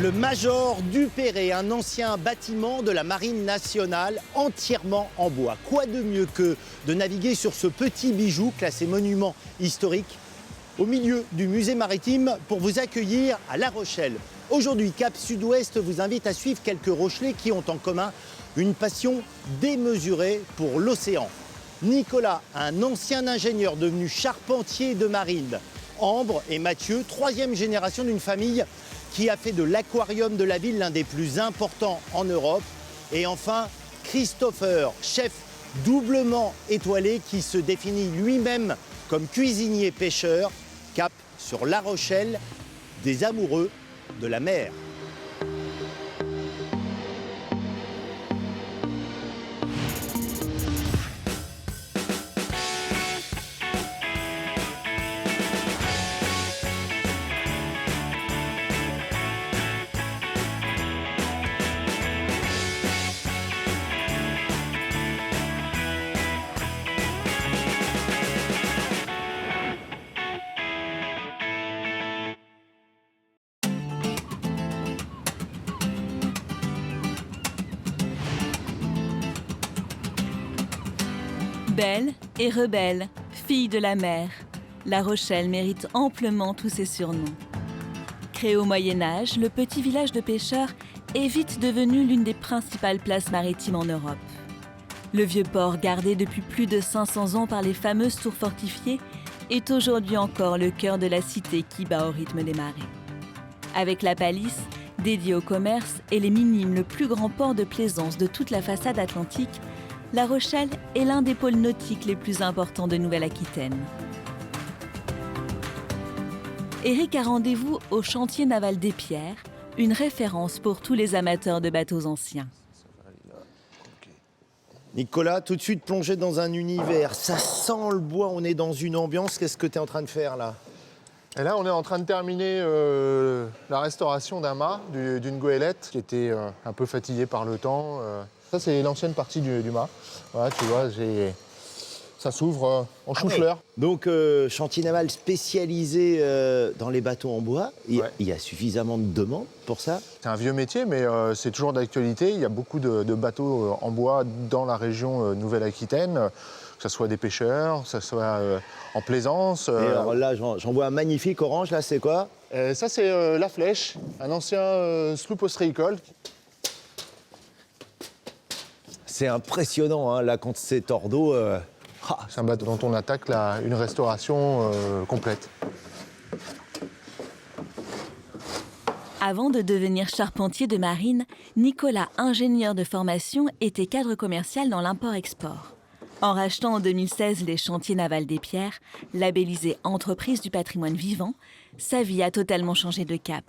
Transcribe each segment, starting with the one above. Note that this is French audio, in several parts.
Le Major du Perret, un ancien bâtiment de la Marine nationale entièrement en bois. Quoi de mieux que de naviguer sur ce petit bijou classé monument historique au milieu du musée maritime pour vous accueillir à La Rochelle. Aujourd'hui, Cap Sud-Ouest vous invite à suivre quelques Rochelais qui ont en commun une passion démesurée pour l'océan. Nicolas, un ancien ingénieur devenu charpentier de marine. Ambre et Mathieu, troisième génération d'une famille qui a fait de l'aquarium de la ville l'un des plus importants en Europe. Et enfin, Christopher, chef doublement étoilé qui se définit lui-même comme cuisinier-pêcheur, cap sur La Rochelle, des amoureux de la mer. Belle et rebelle, fille de la mer, La Rochelle mérite amplement tous ses surnoms. Créé au Moyen-Âge, le petit village de pêcheurs est vite devenu l'une des principales places maritimes en Europe. Le vieux port, gardé depuis plus de 500 ans par les fameuses tours fortifiées, est aujourd'hui encore le cœur de la cité qui bat au rythme des marées. Avec la palisse, dédiée au commerce, et les Minimes, le plus grand port de plaisance de toute la façade atlantique, La Rochelle est l'un des pôles nautiques les plus importants de Nouvelle-Aquitaine. Éric a rendez-vous au chantier naval des Pierres, une référence pour tous les amateurs de bateaux anciens. Nicolas, tout de suite plongé dans un univers. Ça sent le bois, on est dans une ambiance. Qu'est-ce que tu es en train de faire là? Et là, on est en train de terminer la restauration d'un mât, d'une goélette, qui était un peu fatiguée par le temps. Ça, c'est l'ancienne partie du mât. Voilà, tu vois, ça s'ouvre en chou-fleur. Donc, chantier naval spécialisé dans les bateaux en bois. Il y a suffisamment de demandes pour ça? C'est un vieux métier, mais c'est toujours d'actualité. Il y a beaucoup de bateaux en bois dans la région Nouvelle-Aquitaine, que ce soit des pêcheurs, que ce soit en plaisance. Et alors là, j'en vois un magnifique orange, là, c'est quoi? Ça, c'est la Flèche, un ancien sloop ostréicole. C'est impressionnant, hein, là, quand c'est hors d'eau. C'est un bateau dont on attaque une restauration complète. Avant de devenir charpentier de marine, Nicolas, ingénieur de formation, était cadre commercial dans l'import-export. En rachetant en 2016 les chantiers navals des Pierres, labellisés Entreprise du patrimoine vivant, sa vie a totalement changé de cap.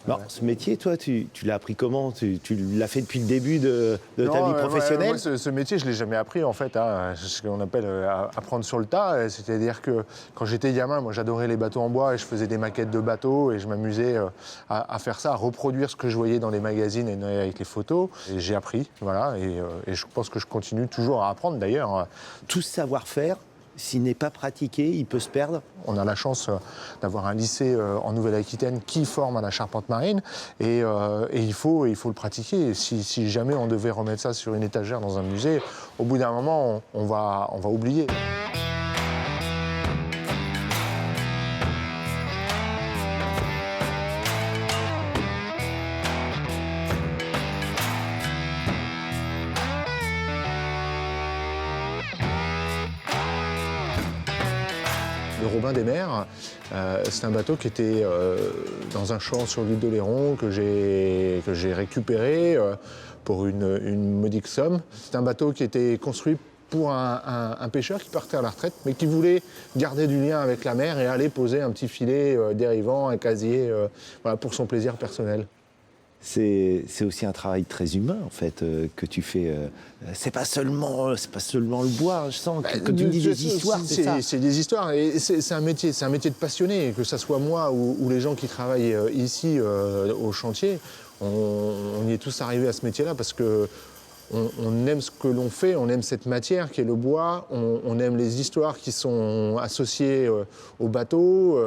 Alors, ce métier, toi, tu l'as appris comment? Tu l'as fait depuis le début de ta vie professionnelle? Moi, ce métier, je ne l'ai jamais appris, en fait. Hein. C'est ce qu'on appelle apprendre sur le tas. C'est-à-dire que quand j'étais gamin, moi, j'adorais les bateaux en bois et je faisais des maquettes de bateaux et je m'amusais à faire ça, à reproduire ce que je voyais dans les magazines et avec les photos. Et j'ai appris, voilà. Et je pense que je continue toujours à apprendre, d'ailleurs. Tout ce savoir-faire, s'il n'est pas pratiqué, il peut se perdre. On a la chance d'avoir un lycée en Nouvelle-Aquitaine qui forme à la charpente marine et il faut le pratiquer. Si jamais on devait remettre ça sur une étagère dans un musée, au bout d'un moment, on va oublier. Le Robin des Mers, c'est un bateau qui était dans un champ sur l'île d'Oléron que j'ai récupéré pour une modique somme. C'est un bateau qui était construit pour un pêcheur qui partait à la retraite, mais qui voulait garder du lien avec la mer et aller poser un petit filet dérivant, un casier, voilà, pour son plaisir personnel. C'est aussi un travail très humain, en fait, que tu fais. C'est pas seulement le bois, je sens. Quand tu me dis des histoires, c'est ça. C'est des histoires. Et c'est un métier de passionné. Que ce soit moi ou les gens qui travaillent ici au chantier, on y est tous arrivés à ce métier-là parce que on aime ce que l'on fait, on aime cette matière qui est le bois, on aime les histoires qui sont associées au bateau.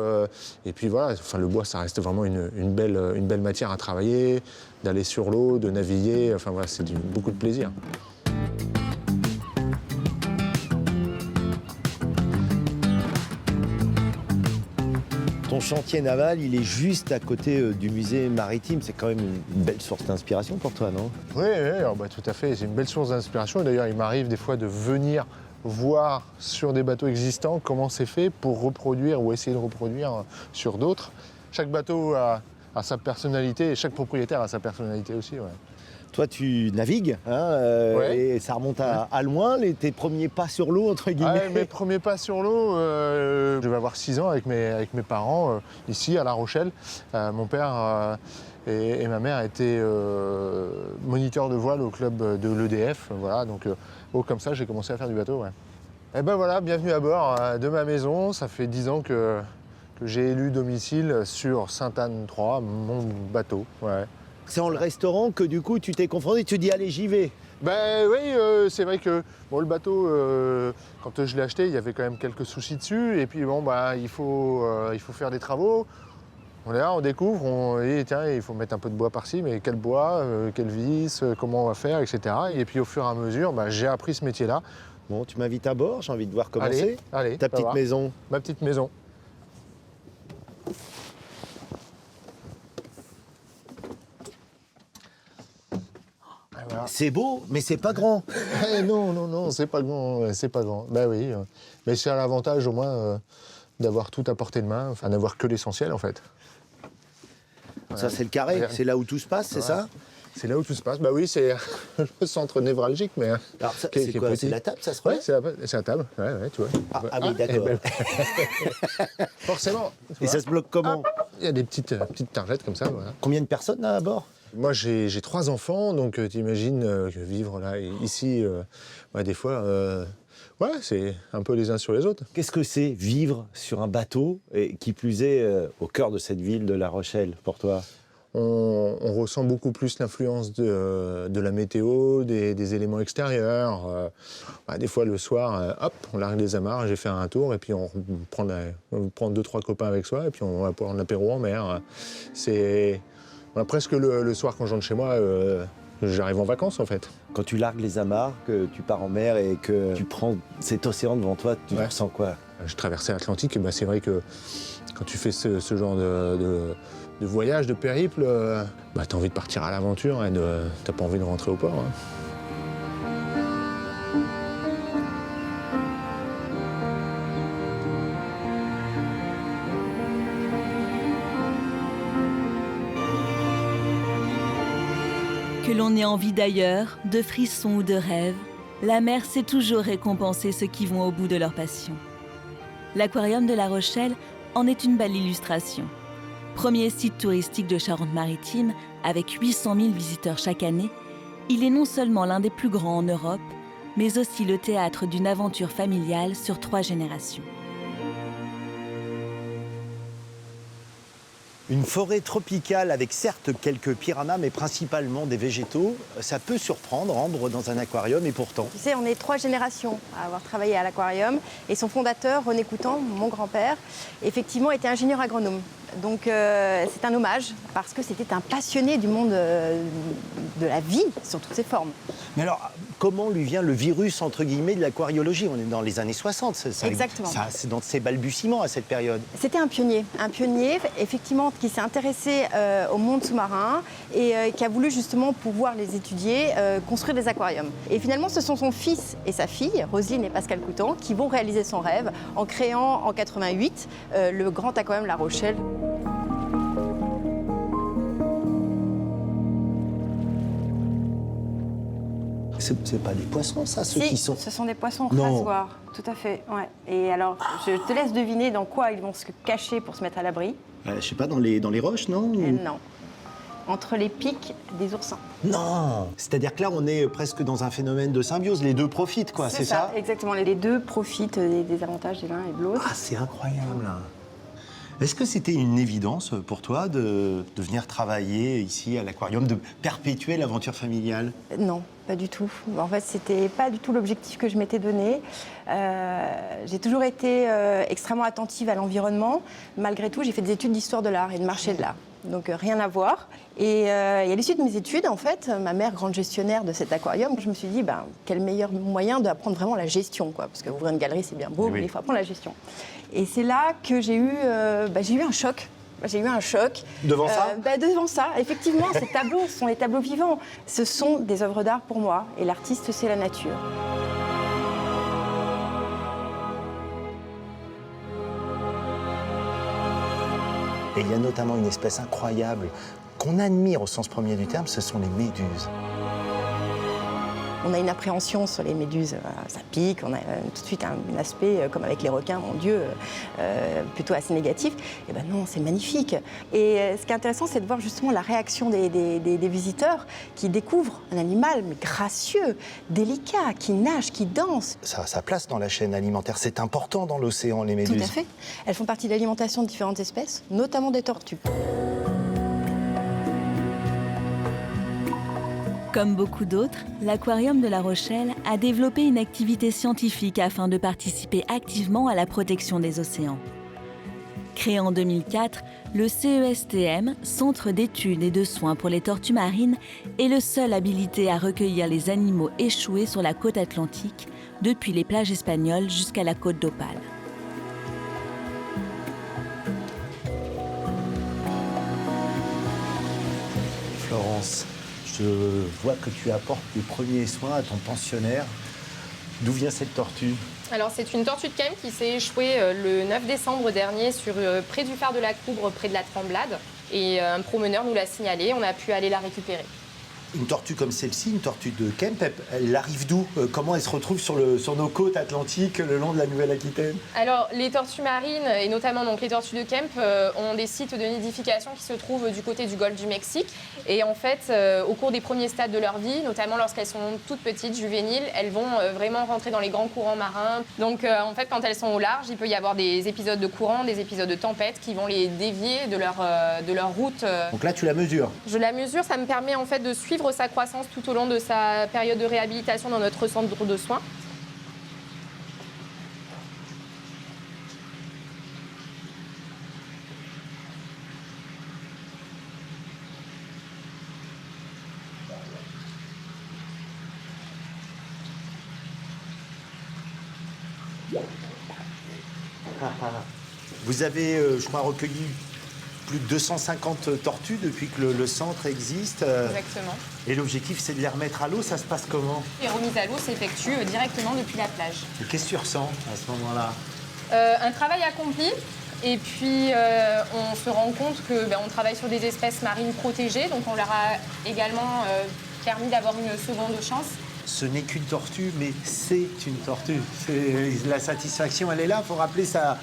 Et puis voilà, enfin, le bois, ça reste vraiment une belle matière à travailler, d'aller sur l'eau, de naviguer. Enfin voilà, c'est beaucoup de plaisir. Ton chantier naval, il est juste à côté du musée maritime. C'est quand même une belle source d'inspiration pour toi, non? Oui, alors, tout à fait. C'est une belle source d'inspiration. Et d'ailleurs, il m'arrive des fois de venir voir sur des bateaux existants comment c'est fait pour reproduire ou essayer de reproduire sur d'autres. Chaque bateau a sa personnalité et chaque propriétaire a sa personnalité aussi. Ouais. Toi, tu navigues, hein, Ouais. et ça remonte à loin, tes premiers pas sur l'eau, entre guillemets. Mes premiers pas sur l'eau, je devais avoir 6 ans avec mes parents, ici à La Rochelle. Mon père et ma mère étaient moniteurs de voile au club de l'EDF. Voilà, donc comme ça, j'ai commencé à faire du bateau. Ouais. Et ben voilà, bienvenue à bord de ma maison. Ça fait 10 ans que j'ai élu domicile sur Sainte-Anne 3, mon bateau. Ouais. C'est en le restaurant que du coup tu t'es confronté, tu te dis allez j'y vais. Ben oui, c'est vrai que bon, le bateau, quand je l'ai acheté, il y avait quand même quelques soucis dessus. Et puis bon, il faut faire des travaux. On est là, on découvre, on dit tiens, il faut mettre un peu de bois par-ci, mais quel bois, quelle vis, comment on va faire, etc. Et puis au fur et à mesure, j'ai appris ce métier-là. Bon, tu m'invites à bord, j'ai envie de voir comment c'est. Allez, Ta on va petite voir. maison. Ma petite maison. Voilà. C'est beau, mais c'est pas grand. Non, c'est pas grand, c'est pas grand. Ben oui, mais c'est à l'avantage au moins d'avoir tout à portée de main, enfin d'avoir que l'essentiel en fait. Ça c'est le carré, c'est là où tout se passe, c'est ça? C'est là où tout se passe. Bah oui, c'est le centre névralgique, mais Alors ça, qui est c'est quoi? petit. C'est la table, ça se Ouais, relève? c'est la table. Ouais, tu vois. Ah oui, d'accord. Forcément. tu Et vois. ça se bloque comment? Il y a des petites targettes comme ça. Voilà. Combien de personnes là à bord? Moi, j'ai 3 enfants, donc t'imagines que vivre là, ici, des fois, c'est un peu les uns sur les autres. Qu'est-ce que c'est vivre sur un bateau, et qui plus est au cœur de cette ville de La Rochelle, pour toi? On ressent beaucoup plus l'influence de la météo, des éléments extérieurs. Des fois, le soir, on largue les amarres, j'ai fait un tour, et puis on prend 2-3 copains avec soi, et puis on va prendre l'apéro en mer. C'est presque le soir, quand je rentre chez moi, j'arrive en vacances, en fait. Quand tu largues les amarres, que tu pars en mer et que tu prends cet océan devant toi, tu ressens quoi? Je traversais l'Atlantique, et c'est vrai que quand tu fais ce genre de voyage, de périple, t'as envie de partir à l'aventure et t'as pas envie de rentrer au port. Hein. Que l'on ait envie d'ailleurs, de frissons ou de rêves, la mer sait toujours récompenser ceux qui vont au bout de leur passion. L'aquarium de La Rochelle en est une belle illustration. Premier site touristique de Charente-Maritime, avec 800 000 visiteurs chaque année, il est non seulement l'un des plus grands en Europe, mais aussi le théâtre d'une aventure familiale sur 3 générations. Une forêt tropicale avec certes quelques piranhas, mais principalement des végétaux. Ça peut surprendre, Ambre, dans un aquarium, et pourtant. Tu sais, on est 3 générations à avoir travaillé à l'aquarium. Et son fondateur, René Coutan, mon grand-père, effectivement était ingénieur agronome. Donc c'est un hommage, parce que c'était un passionné du monde de la vie, sur toutes ses formes. Mais alors, comment lui vient le virus, entre guillemets, de l'aquariologie? On est dans les années 60. Exactement. C'est dans ses balbutiements à cette période. C'était un pionnier, effectivement, qui s'est intéressé au monde sous-marin et qui a voulu justement pouvoir les étudier, construire des aquariums. Et finalement, ce sont son fils et sa fille, Roselyne et Pascal Coutan, qui vont réaliser son rêve en créant en 88 le grand aquarium La Rochelle. C'est pas des poissons, ça, ceux qui sont... Ce sont des poissons Non. rasoirs, tout à fait. Ouais. Et alors, je te laisse deviner dans quoi ils vont se cacher pour se mettre à l'abri. Je sais pas, dans les roches, non? Non. Entre les pics des oursins. Non. C'est-à-dire que là, on est presque dans un phénomène de symbiose. Les deux profitent, quoi, c'est ça? Exactement. Les deux profitent des avantages de l'un et de l'autre. Ah, c'est incroyable. Est-ce que c'était une évidence pour toi de venir travailler ici à l'aquarium, de perpétuer l'aventure familiale? Non, pas du tout. En fait, c'était pas du tout l'objectif que je m'étais donné. J'ai toujours été extrêmement attentive à l'environnement. Malgré tout, j'ai fait des études d'histoire de l'art et de marché de l'art. Donc rien à voir. Et à l'issue de mes études, en fait, ma mère, grande gestionnaire de cet aquarium, je me suis dit, quel meilleur moyen d'apprendre vraiment la gestion, quoi. Parce qu'ouvrir une galerie, c'est bien beau, mais il faut apprendre la gestion. Et c'est là que j'ai eu un choc. J'ai eu un choc. Devant ça Devant ça, effectivement, ces tableaux, ce sont les tableaux vivants. Ce sont des œuvres d'art pour moi. Et l'artiste, c'est la nature. Et il y a notamment une espèce incroyable qu'on admire au sens premier du terme, ce sont les méduses. On a une appréhension sur les méduses, ça pique, on a tout de suite un aspect, comme avec les requins, mon Dieu, plutôt assez négatif. Et ben non, c'est magnifique. Et ce qui est intéressant, c'est de voir justement la réaction des visiteurs qui découvrent un animal mais gracieux, délicat, qui nage, qui danse. Ça a sa place dans la chaîne alimentaire, c'est important dans l'océan, les méduses. Tout à fait. Elles font partie de l'alimentation de différentes espèces, notamment des tortues. Comme beaucoup d'autres, l'Aquarium de La Rochelle a développé une activité scientifique afin de participer activement à la protection des océans. Créé en 2004, le CESTM, Centre d'études et de soins pour les tortues marines, est le seul habilité à recueillir les animaux échoués sur la côte atlantique, depuis les plages espagnoles jusqu'à la côte d'Opale. Florence, je vois que tu apportes les premiers soins à ton pensionnaire. D'où vient cette tortue? Alors c'est une tortue de Kemp qui s'est échouée le 9 décembre dernier près du phare de la Coubre, près de la Tremblade. Et un promeneur nous l'a signalé, on a pu aller la récupérer. Une tortue comme celle-ci, une tortue de Kemp, elle arrive d'où? Comment elle se retrouve sur nos côtes atlantiques le long de la Nouvelle-Aquitaine? Alors les tortues marines, et notamment donc, les tortues de Kemp, ont des sites de nidification qui se trouvent du côté du golfe du Mexique. Et en fait, au cours des premiers stades de leur vie, notamment lorsqu'elles sont toutes petites, juvéniles, elles vont vraiment rentrer dans les grands courants marins. Donc en fait, quand elles sont au large, il peut y avoir des épisodes de courant, des épisodes de tempête qui vont les dévier de leur route. Donc là, tu la mesures? Je la mesure, ça me permet en fait de suivre sa croissance tout au long de sa période de réhabilitation dans notre centre de soins. Vous avez, je crois, recueilli plus de 250 tortues depuis que le centre existe. Exactement. Et l'objectif, c'est de les remettre à l'eau. Ça se passe comment? Les remises à l'eau s'effectuent directement depuis la plage. Et qu'est-ce que tu ressens à ce moment-là? Un travail accompli. Et puis, on se rend compte qu'on travaille sur des espèces marines protégées. Donc, on leur a également permis d'avoir une seconde chance. Ce n'est qu'une tortue, mais c'est une tortue. La satisfaction, elle est là. Il faut rappeler ça.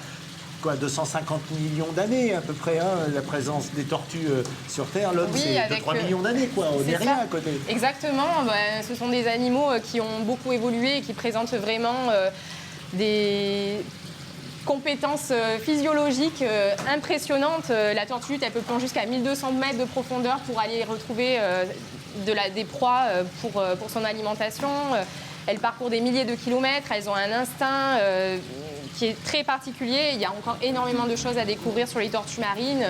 250 millions d'années à peu près, hein, la présence des tortues sur Terre. L'homme, oui, c'est 2-3 millions d'années, quoi. On n'est rien à côté. Exactement. Ce sont des animaux qui ont beaucoup évolué et qui présentent vraiment des compétences physiologiques impressionnantes. La tortue lutte, elle peut plonger jusqu'à 1200 mètres de profondeur pour aller retrouver des proies pour son alimentation. Elles parcourent des milliers de kilomètres, elles ont un instinct qui est très particulier. Il y a encore énormément de choses à découvrir sur les tortues marines.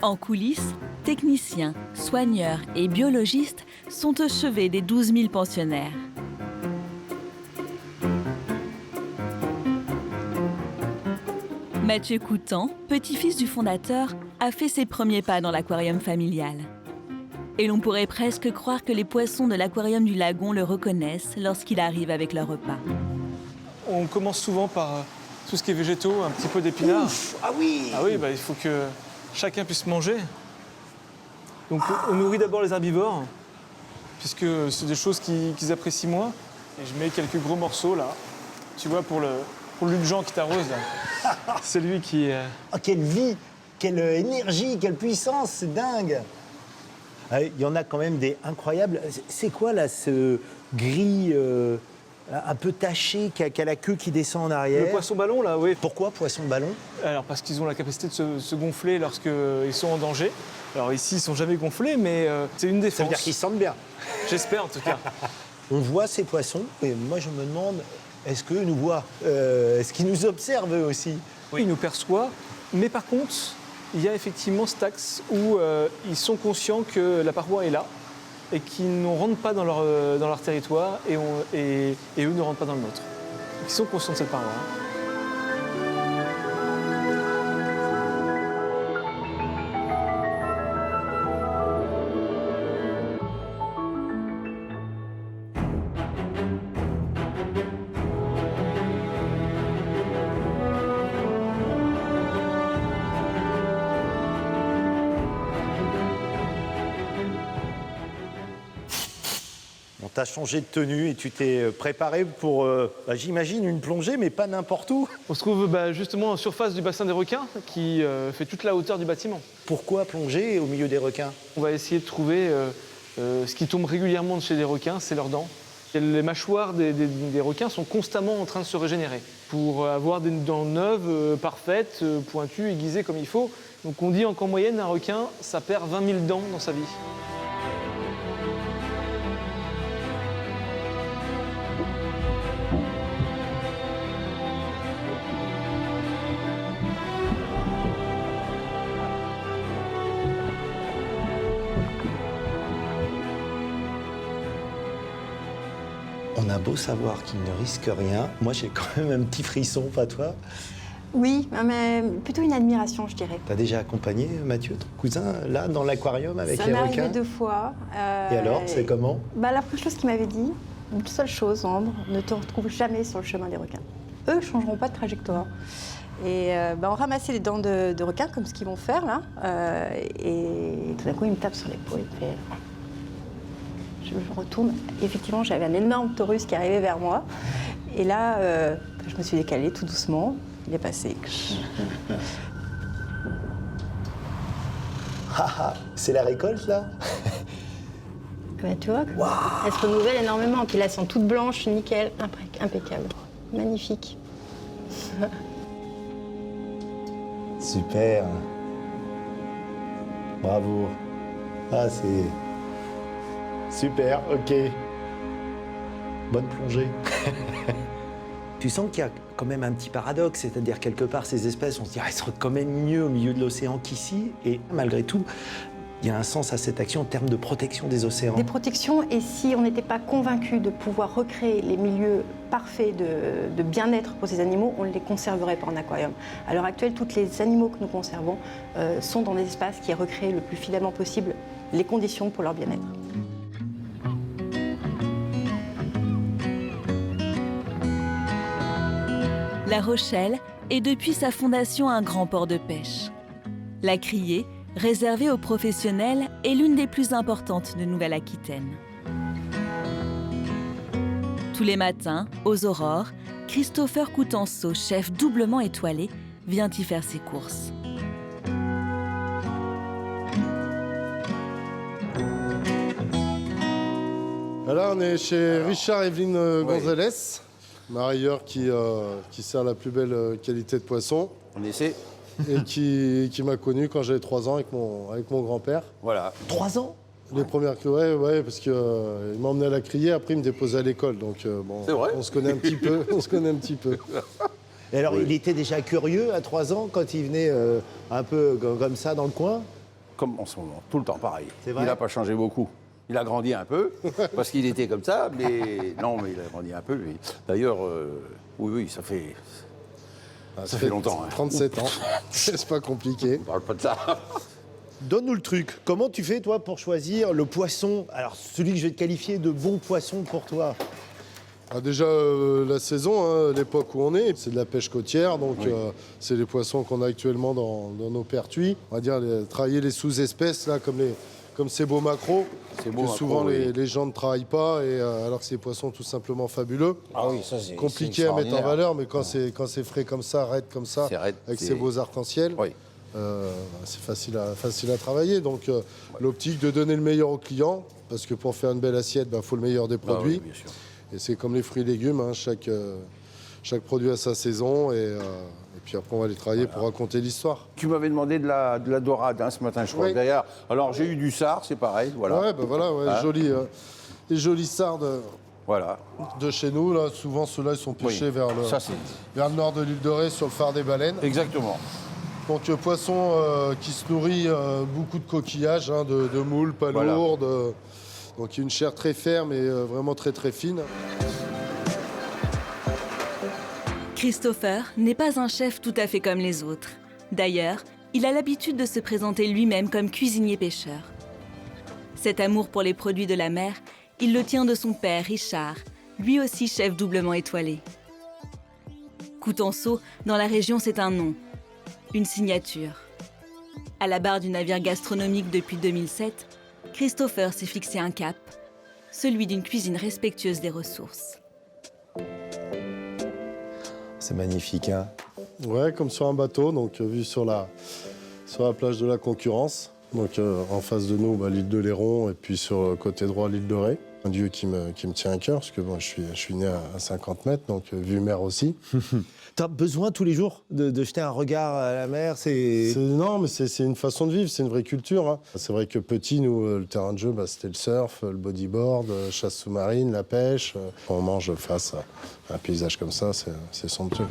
En coulisses, techniciens, soigneurs et biologistes sont au chevet des 12 000 pensionnaires. Mathieu Coutan, petit-fils du fondateur, a fait ses premiers pas dans l'aquarium familial. Et l'on pourrait presque croire que les poissons de l'aquarium du lagon le reconnaissent lorsqu'il arrive avec leur repas. On commence souvent par tout ce qui est végétaux, un petit peu d'épinards. Ah oui! Ah oui, il faut que chacun puisse manger. Donc on nourrit d'abord les herbivores, puisque c'est des choses qu'ils apprécient moins. Et je mets quelques gros morceaux là, tu vois, pour l'Ulgent qui t'arrose. C'est lui qui... Oh, quelle vie, quelle énergie, quelle puissance, c'est dingue! Il y en a quand même des incroyables. C'est quoi là, ce gris un peu taché, qui a la queue qui descend en arrière. Le poisson ballon, là, oui. Pourquoi poisson ballon? Alors, parce qu'ils ont la capacité de se gonfler lorsqu'ils sont en danger. Alors ici, ils ne sont jamais gonflés, mais c'est une défense. Ça veut dire qu'ils se sentent bien. J'espère, en tout cas. On voit ces poissons, et moi je me demande, est-ce qu'eux nous voient? Est-ce qu'ils nous observent eux aussi? Oui, ils nous perçoivent. Mais par contre, il y a effectivement cet axe où ils sont conscients que la paroi est là et qu'ils ne rentrent pas dans leur territoire et eux ne rentrent pas dans le nôtre. Ils sont conscients de cette paroi. On t'a changé de tenue et tu t'es préparé pour, j'imagine, une plongée, mais pas n'importe où. On se trouve justement en surface du bassin des requins qui fait toute la hauteur du bâtiment. Pourquoi plonger au milieu des requins? On va essayer de trouver ce qui tombe régulièrement de chez les requins, c'est leurs dents. Et les mâchoires des requins sont constamment en train de se régénérer pour avoir des dents neuves, parfaites, pointues, aiguisées comme il faut. Donc on dit qu'en moyenne, un requin, ça perd 20 000 dents dans sa vie. On a beau savoir qu'ils ne risquent rien, moi j'ai quand même un petit frisson, pas toi? Oui, mais plutôt une admiration, je dirais. T'as déjà accompagné Mathieu, ton cousin, là, dans l'aquarium avec Ça les m'est requins? arrivé 2 fois. Et alors, c'est comment? La première chose qu'il m'avait dit, une seule chose, Ambre, ne te retrouve jamais sur le chemin des requins. Eux ne changeront pas de trajectoire. Et on ramassait les dents de requin, comme ce qu'ils vont faire là. Et tout d'un coup, il me tape sur l'épaule. Il fait... Je me retourne. Et effectivement, j'avais un énorme taurus qui arrivait vers moi. Et là, je me suis décalée tout doucement. Il est passé. C'est la récolte, là? Tu vois, elle se renouvelle énormément. Puis là, elles sont toutes blanches, nickel, impeccable. Magnifique. Super. Bravo. Ah, c'est... Super, ok. Bonne plongée. Tu sens qu'il y a quand même un petit paradoxe, c'est-à-dire quelque part ces espèces, on se dit elles seraient quand même mieux au milieu de l'océan qu'ici, et malgré tout, il y a un sens à cette action en termes de protection des océans. Des protections, et si on n'était pas convaincu de pouvoir recréer les milieux parfaits de bien-être pour ces animaux, on ne les conserverait pas en aquarium. À l'heure actuelle, tous les animaux que nous conservons sont dans des espaces qui recréent le plus fidèlement possible les conditions pour leur bien-être. La Rochelle est depuis sa fondation un grand port de pêche. La Criée, réservée aux professionnels, est l'une des plus importantes de Nouvelle-Aquitaine. Tous les matins, aux aurores, Christopher Coutenceau, chef doublement étoilé, vient y faire ses courses. Là, on est chez Richard Evelyne Gonzalez, marailleur qui sert la plus belle qualité de poisson. On essaie. Et qui m'a connu quand j'avais 3 ans avec mon grand-père. Voilà. 3 ans? Les premières... Ouais, parce qu'il m'a emmené à la criée, après il me déposait à l'école. Donc bon, C'est vrai. on se connaît un petit peu. Et alors, il était déjà curieux à 3 ans quand il venait un peu comme ça dans le coin? Comme en ce moment, tout le temps pareil. C'est vrai. Il n'a pas changé beaucoup. Il a grandi un peu, parce qu'il était comme ça, mais non, mais il a grandi un peu, lui. D'ailleurs, oui, ça fait longtemps. 37 ans, c'est pas compliqué. On parle pas de ça. Donne-nous le truc. Comment tu fais, toi, pour choisir le poisson? Alors, celui que je vais te qualifier de bon poisson pour toi. Déjà, la saison, l'époque où on est, c'est de la pêche côtière, donc Oui. c'est les poissons qu'on a actuellement dans nos pertuis. On va dire travailler les sous-espèces, là, comme ces beaux macros, Ces beaux que souvent macros, oui. les gens ne travaillent pas, alors que c'est des poissons tout simplement fabuleux. Ah oui, ça c'est Compliqué à mettre en valeur, mais quand c'est frais comme ça, raide comme ça, C'est raide, avec c'est- ces beaux arcs-en-ciel, Oui. c'est facile à travailler. Donc l'optique de donner le meilleur au client, parce que pour faire une belle assiette, il faut le meilleur des Ah oui, produits. bien sûr. Et c'est comme les fruits et légumes, hein, chaque produit a sa saison et puis après on va les travailler pour raconter l'histoire. Tu m'avais demandé de la dorade hein, ce matin, je crois. Oui. Derrière. Alors j'ai eu du sard, c'est pareil, voilà. Ouais, voilà, Hein les jolis sardes Voilà. de chez nous. Là, souvent ceux-là ils sont pêchés vers le nord de l'île de Ré sur le phare des baleines. Exactement. Donc poisson qui se nourrit beaucoup de coquillages, hein, de moules, palourdes. Donc une chair très ferme et vraiment très très fine. Christopher n'est pas un chef tout à fait comme les autres. D'ailleurs, il a l'habitude de se présenter lui-même comme cuisinier-pêcheur. Cet amour pour les produits de la mer, il le tient de son père, Richard, lui aussi chef doublement étoilé. Coutanceau, dans la région, c'est un nom, une signature. À la barre du navire gastronomique depuis 2007, Christopher s'est fixé un cap, celui d'une cuisine respectueuse des ressources. C'est magnifique, hein? Ouais, comme sur un bateau, donc vu sur la plage de la Concurrence. Donc en face de nous, l'île de Léron et puis sur le côté droit, l'île de Ré. Un lieu qui me tient à cœur parce que bon, je suis né à 50 mètres, donc vue mer aussi. T'as besoin tous les jours de jeter un regard à la mer, Non, mais c'est une façon de vivre, c'est une vraie culture. Hein. C'est vrai que petit, nous, le terrain de jeu, c'était le surf, le bodyboard, chasse sous-marine, la pêche. On mange face à un paysage comme ça, c'est somptueux.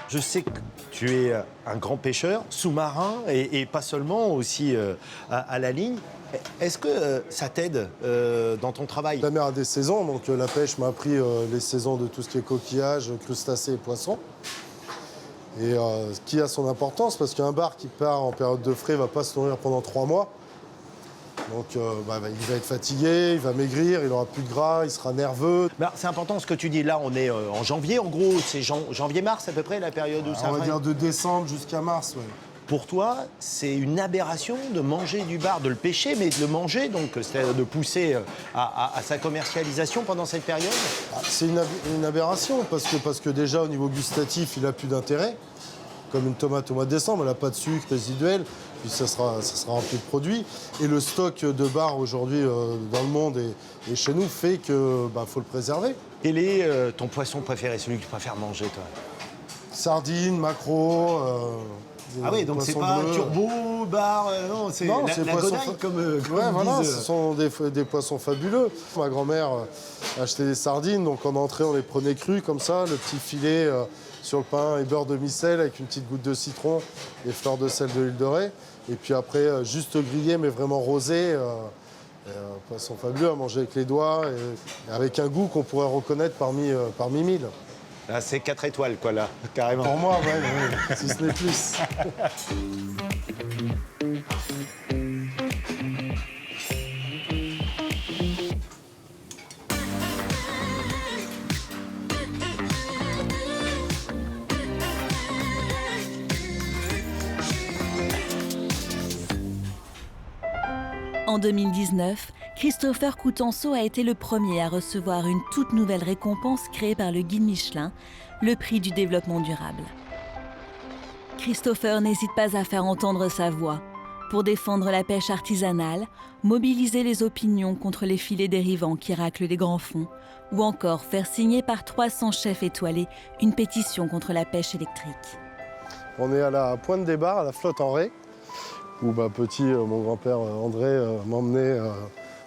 Je sais que tu es un grand pêcheur, sous-marin, et pas seulement, aussi à la ligne. Est-ce que ça t'aide dans ton travail? La mer a des saisons, donc la pêche m'a appris les saisons de tout ce qui est coquillages, crustacés et poissons. Et qui a son importance, parce qu'un bar qui part en période de frais ne va pas se nourrir pendant 3 mois. Donc il va être fatigué, il va maigrir, il n'aura plus de gras, il sera nerveux. C'est important ce que tu dis. Là, on est en janvier, en gros. C'est janvier-mars à peu près la période où ça On va dire de décembre jusqu'à mars, ouais. Pour toi, c'est une aberration de manger du bar, de le pêcher, mais de le manger, donc c'est-à-dire de pousser à sa commercialisation pendant cette période? C'est une aberration, parce que déjà, au niveau gustatif, il n'a plus d'intérêt. Comme une tomate au mois de décembre, elle n'a pas de sucre résiduel, puis ça sera rempli de produits. Et le stock de bar aujourd'hui dans le monde et chez nous fait qu'il faut le préserver. Quel est ton poisson préféré, celui que tu préfères manger, toi? Sardines, maquereaux... Ah oui, donc c'est pas bleus. Turbo, bar, non, c'est la godaille comme ouais, voilà, disent. Ce sont des poissons fabuleux. Ma grand-mère achetait des sardines, donc en entrée, on les prenait crues comme ça, le petit filet sur le pain et beurre de micelle avec une petite goutte de citron et fleurs de sel de l'île de Ré. Et puis après, juste grillé, mais vraiment rosé. Poisson fabuleux à manger avec les doigts et avec un goût qu'on pourrait reconnaître parmi 1000. Là, c'est 4 étoiles, quoi, là, carrément. Pour moi, ouais, si ce n'est plus. En 2019, Christopher Coutanceau a été le premier à recevoir une toute nouvelle récompense créée par le guide Michelin, le prix du développement durable. Christopher n'hésite pas à faire entendre sa voix pour défendre la pêche artisanale, mobiliser les opinions contre les filets dérivants qui raclent les grands fonds, ou encore faire signer par 300 chefs étoilés une pétition contre la pêche électrique. On est à la pointe des bars, à la flotte en Ré, où petit, mon grand-père André m'emmenait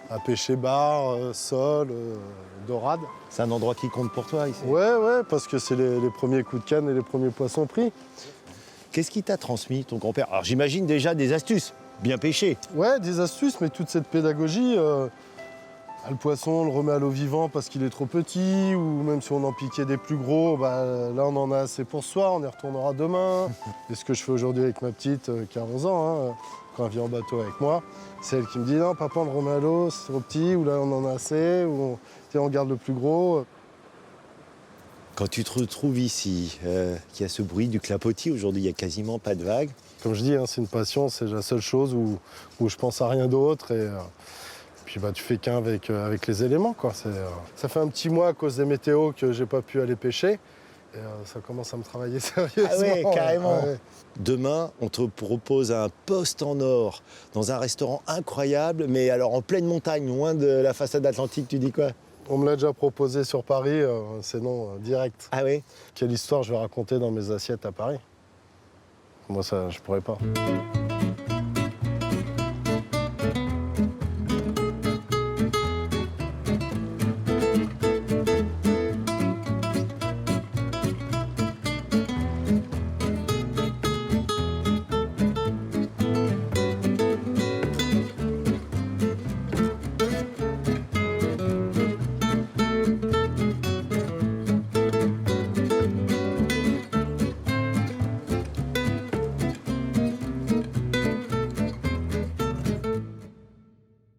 à pêcher bar, sole, dorade. C'est un endroit qui compte pour toi, ici? Ouais, parce que c'est les premiers coups de canne et les premiers poissons pris. Qu'est-ce qui t'a transmis, ton grand-père? Alors, j'imagine déjà des astuces, bien pêcher. Ouais, des astuces, mais toute cette pédagogie, le poisson, on le remet à l'eau vivant parce qu'il est trop petit, ou même si on en piquait des plus gros, là on en a assez pour ce soir, on y retournera demain. Et ce que je fais aujourd'hui avec ma petite qui a 11 ans, quand elle vient en bateau avec moi, c'est elle qui me dit « Non, papa, on le remet à l'eau, c'est trop petit, ou là on en a assez, ou on garde le plus gros ». Quand tu te retrouves ici, qu'il y a ce bruit du clapotis, aujourd'hui il n'y a quasiment pas de vagues. Comme je dis, c'est une passion, c'est la seule chose où je pense à rien d'autre. Puis tu fais qu'un avec les éléments, quoi. Ça fait un petit mois à cause des météos que j'ai pas pu aller pêcher. Et ça commence à me travailler sérieusement. Ah ouais, carrément. Ouais. Demain, on te propose un poste en or dans un restaurant incroyable, mais alors en pleine montagne, loin de la façade atlantique, tu dis quoi? On me l'a déjà proposé sur Paris, c'est non, direct. Ah oui? Quelle histoire je vais raconter dans mes assiettes à Paris? Moi, ça, je pourrais pas.